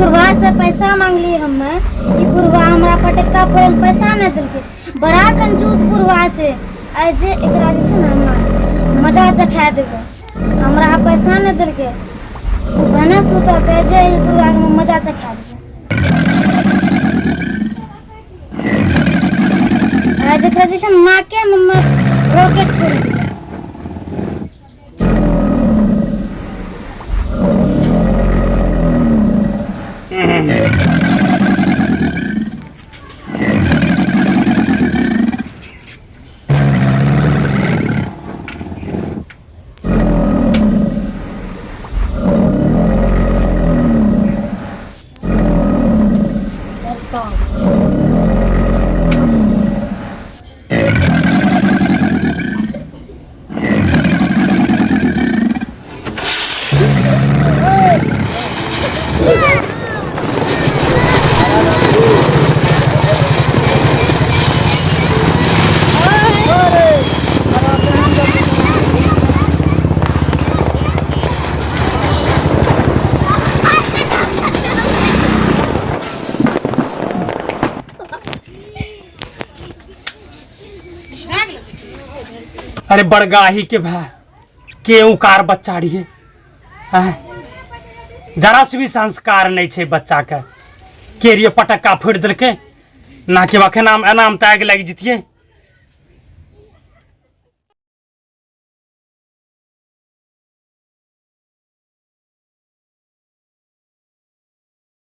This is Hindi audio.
बुढ़वा से पैसा मांगली हमें, ई बुढ़वा हमरा फटक्का फोड़ल पैसा नहीं दिलके। बड़ा कंजूस बुढ़वा छे। आई जे एकरा जे छे ना हमरा मजा चखा देबे। हमरा पैसा नहीं दिलके, सुबह न सुता चाहे जे ई बुढ़वा के मजा चखा देबे। आई जेकरा जे छे नाके में रॉकेट फोड़ देबे। अरे बड़गाही के भाई के उकार बच्चा रहिए, जरा से भी संस्कार नहीं छे बच्चा के। के रिये पटक्का फोड़ दिलके ना के वखे नाम एनाम ताग लग जतिए।